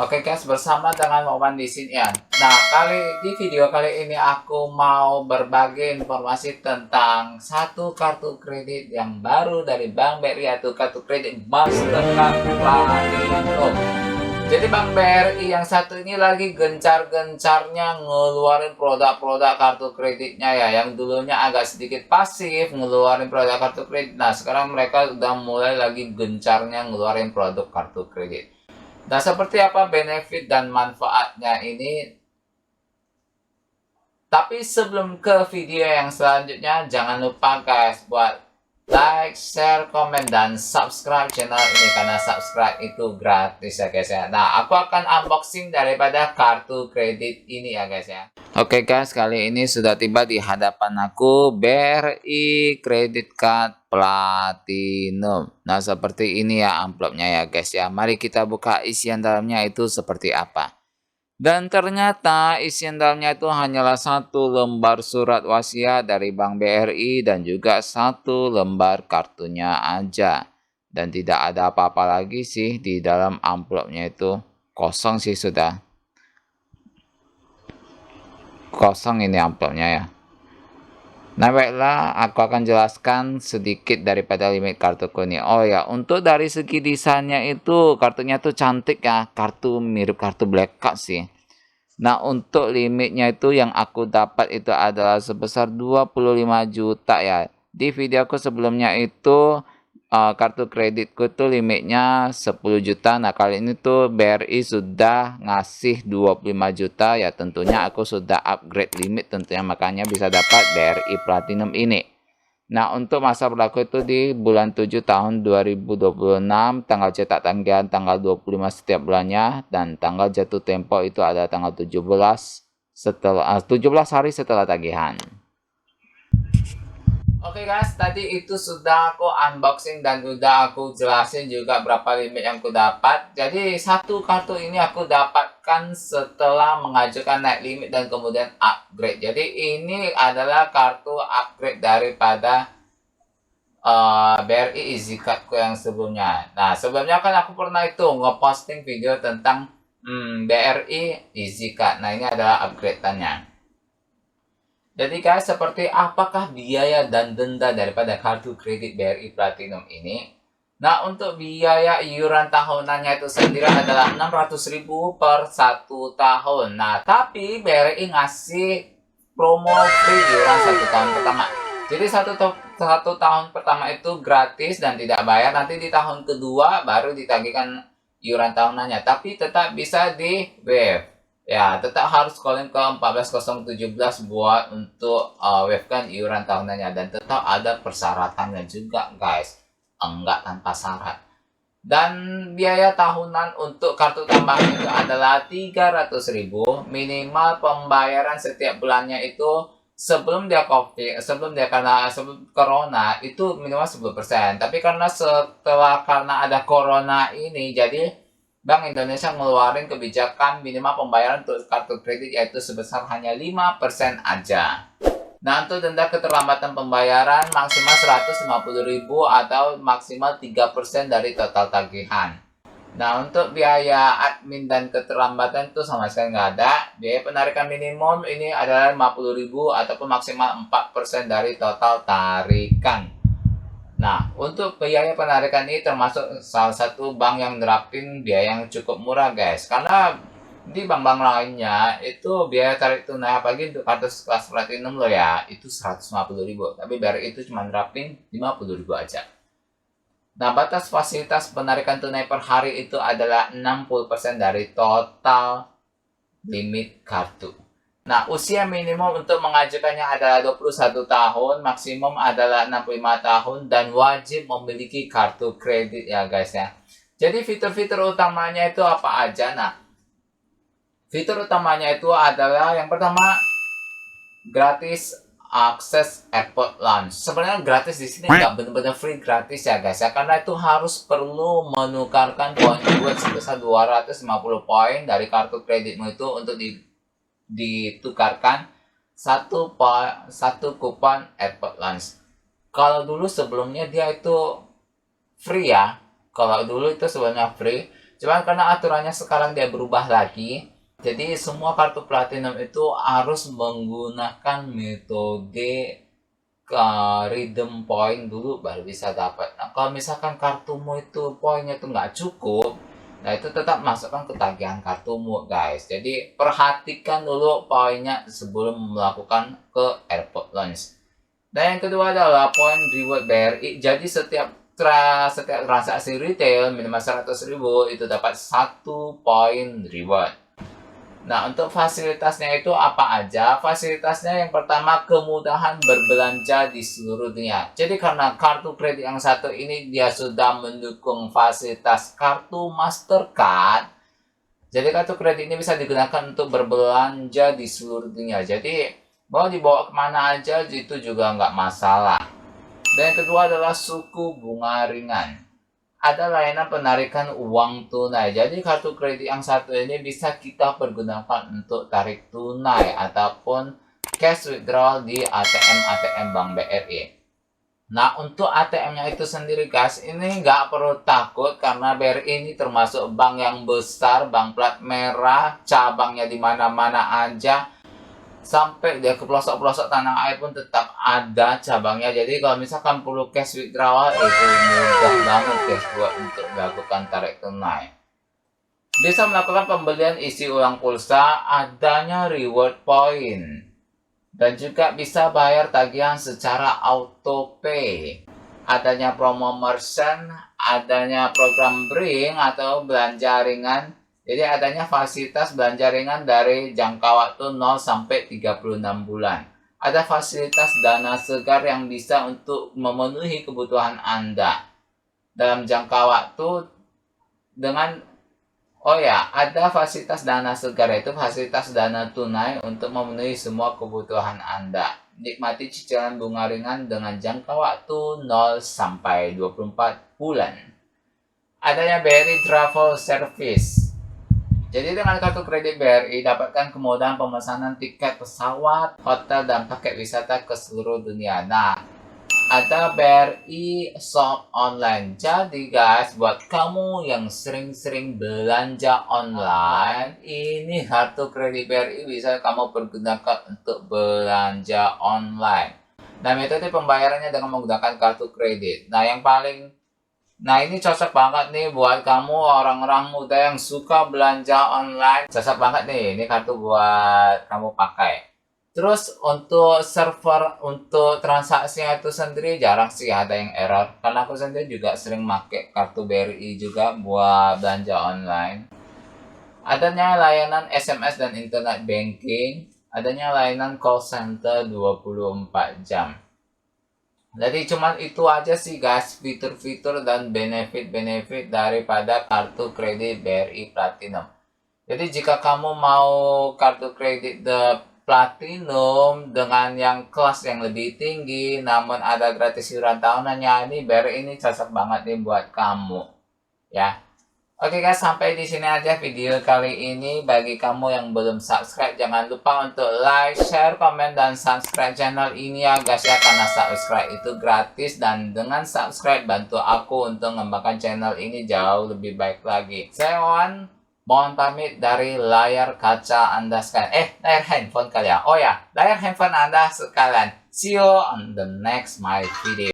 Oke guys, bersama dengan Wawan di sini ya. Nah, di video kali ini aku mau berbagi informasi tentang satu kartu kredit yang baru dari Bank BRI, yaitu kartu kredit Mastercard Platinum. Jadi Bank BRI yang satu ini lagi gencar-gencarnya ngeluarin produk-produk kartu kreditnya ya. Yang dulunya agak sedikit pasif ngeluarin produk kartu kredit. Nah, sekarang mereka udah mulai lagi gencarnya ngeluarin produk kartu kredit. Nah, seperti apa benefit dan manfaatnya ini? Tapi sebelum ke video yang selanjutnya, jangan lupa guys buat like, share, komen, dan subscribe channel ini, karena subscribe itu gratis ya guys ya. Nah, aku akan unboxing daripada kartu kredit ini ya guys ya. Oke guys, kali ini sudah tiba di hadapan aku BRI Credit Card Platinum. Nah, seperti ini ya amplopnya ya guys ya. Mari kita buka isian dalamnya itu seperti apa. Dan ternyata isian dalamnya itu hanyalah satu lembar surat wasiat dari Bank BRI dan juga satu lembar kartunya aja. Dan tidak ada apa-apa lagi sih di dalam amplopnya itu. Kosong sih sudah. Kosong ini amplopnya ya. Nah, baiklah, aku akan jelaskan sedikit daripada limit kartuku ini. Oh ya, untuk dari segi desainnya itu kartunya tuh cantik ya. Kartu mirip kartu Black Card sih. Nah, untuk limitnya itu yang aku dapat itu adalah sebesar 25 juta ya. Di videoku sebelumnya itu kartu kreditku tuh limitnya 10 juta. Nah, kali ini tuh BRI sudah ngasih 25 juta ya. Tentunya aku sudah upgrade limit tentunya, makanya bisa dapat BRI Platinum ini. Nah, untuk masa berlaku itu di bulan 7 tahun 2026, tanggal cetak tagihan tanggal 25 setiap bulannya, dan tanggal jatuh tempo itu ada tanggal 17 hari setelah tagihan. Oke guys, tadi itu sudah aku unboxing dan udah aku jelasin juga berapa limit yang aku dapat. Jadi satu kartu ini aku dapatkan setelah mengajukan naik limit dan kemudian upgrade. Jadi ini adalah kartu upgrade daripada BRI Easy Cardku yang sebelumnya. Nah, sebelumnya kan aku pernah itu ngeposting video tentang BRI Easy Card. Nah, ini adalah upgrade-annya. Jadi guys, seperti apakah biaya dan denda daripada kartu kredit BRI Platinum ini? Nah, untuk biaya iuran tahunannya itu sendiri adalah 600.000 per 1 tahun. Nah, tapi BRI ngasih promo free iuran 1 tahun pertama. Jadi satu tahun pertama itu gratis dan tidak bayar. Nanti di tahun kedua baru ditagihkan iuran tahunannya. Tapi tetap bisa di waive. Ya, tetap harus calling ke 14017 buat untuk waivekan iuran tahunannya, dan tetap ada persyaratannya juga guys, enggak tanpa syarat. Dan biaya tahunan untuk kartu tambahan itu adalah 300.000. Minimal pembayaran setiap bulannya itu sebelum corona itu minimal 10%. Tapi karena ada corona ini, jadi Bank Indonesia ngeluarin kebijakan minimal pembayaran untuk kartu kredit yaitu sebesar hanya 5% aja. Nah, untuk denda keterlambatan pembayaran maksimal 150.000 atau maksimal 3% dari total tagihan. Nah, untuk biaya admin dan keterlambatan itu sama sekali nggak ada. Biaya penarikan minimum ini adalah 50.000 ataupun maksimal 4% dari total tarikan. Nah, untuk biaya penarikan ini termasuk salah satu bank yang nerapin biaya yang cukup murah guys. Karena di bank-bank lainnya itu biaya tarik tunai apalagi untuk kartu kelas platinum loh ya, itu 150.000. Tapi BRI itu cuma nerapin 50.000 aja. Nah, batas fasilitas penarikan tunai per hari itu adalah 60% dari total limit kartu. Nah, usia minimum untuk mengajukannya adalah 21 tahun, maksimum adalah 65 tahun, dan wajib memiliki kartu kredit ya guys ya. Jadi fitur-fitur utamanya itu apa aja? Nah, fitur utamanya itu adalah yang pertama, gratis akses airport lounge. Sebenarnya gratis di sini nggak benar-benar free gratis ya guys ya, karena itu harus perlu menukarkan poin buat sebesar 250 poin dari kartu kreditmu itu untuk ditukarkan satu kupon airport lunch. Kalau dulu sebelumnya dia itu free ya. Kalau dulu itu sebenarnya free. Cuman karena aturannya sekarang dia berubah lagi, jadi semua kartu platinum itu harus menggunakan metode ke redeem point dulu baru bisa dapat. Nah, kalau misalkan kartumu itu poinnya tuh nggak cukup, nah itu tetap masukkan ke tagihan kartumu, guys. Jadi perhatikan dulu poinnya sebelum melakukan ke airport launch. Dan yang kedua adalah poin reward BRI. Jadi setiap transaksi retail minimal 100.000 itu dapat 1 poin reward. Nah, untuk fasilitasnya itu apa aja? Fasilitasnya yang pertama, kemudahan berbelanja di seluruh dunia. Jadi karena kartu kredit yang satu ini dia sudah mendukung fasilitas kartu Mastercard, jadi kartu kredit ini bisa digunakan untuk berbelanja di seluruh dunia. Jadi mau dibawa kemana aja itu juga nggak masalah. Dan yang kedua adalah suku bunga ringan. Ada layanan penarikan uang tunai. Jadi kartu kredit yang satu ini bisa kita pergunakan untuk tarik tunai ataupun cash withdrawal di ATM Bank BRI. Nah, untuk ATM-nya itu sendiri, guys, ini nggak perlu takut karena BRI ini termasuk bank yang besar, bank plat merah, cabangnya di mana-mana aja. Sampai dia ke pelosok-pelosok tanah air pun tetap ada cabangnya. Jadi kalau misalkan perlu cash withdrawal itu mudah banget guys buat untuk melakukan tarik tunai. Bisa melakukan pembelian isi ulang pulsa, adanya reward point, dan juga bisa bayar tagihan secara auto pay. Adanya promo merchant, adanya program bring atau belanja ringan. Jadi adanya fasilitas belanja ringan dari jangka waktu 0 sampai 36 bulan. Ada fasilitas dana segar yang bisa untuk memenuhi kebutuhan Anda dalam jangka waktu dengan ada fasilitas dana segar, yaitu fasilitas dana tunai untuk memenuhi semua kebutuhan Anda. Nikmati cicilan bunga ringan dengan jangka waktu 0 sampai 24 bulan. Adanya BRI Travel Service. Jadi dengan kartu kredit BRI dapatkan kemudahan pemesanan tiket pesawat, hotel, dan paket wisata ke seluruh dunia. Nah, ada BRI Shop Online. Jadi guys, buat kamu yang sering-sering belanja online, ini kartu kredit BRI bisa kamu pergunakan untuk belanja online. Nah, metode pembayarannya dengan menggunakan kartu kredit. Nah, ini cocok banget nih buat kamu orang-orang muda yang suka belanja online. Cocok banget nih, ini kartu buat kamu pakai. Terus untuk server, untuk transaksinya itu sendiri jarang sih ada yang error. Karena aku sendiri juga sering pakai kartu BRI juga buat belanja online. Adanya layanan SMS dan internet banking. Adanya layanan call center 24 jam. Jadi cuman itu aja sih guys, fitur-fitur dan benefit-benefit daripada kartu kredit BRI Platinum. Jadi jika kamu mau kartu kredit Platinum dengan yang kelas yang lebih tinggi, namun ada gratis iuran tahunannya, ini BRI ini cocok banget nih buat kamu. Ya. Oke guys, sampai di sini aja video kali ini. Bagi kamu yang belum subscribe, jangan lupa untuk like, share, komen, dan subscribe channel ini ya guys ya. Karena subscribe itu gratis, dan dengan subscribe bantu aku untuk mengembangkan channel ini jauh lebih baik lagi. Saya Wan, mohon pamit dari layar kaca Anda sekalian. Layar handphone kalian. Oh ya, layar handphone Anda sekalian. See you on the next my video.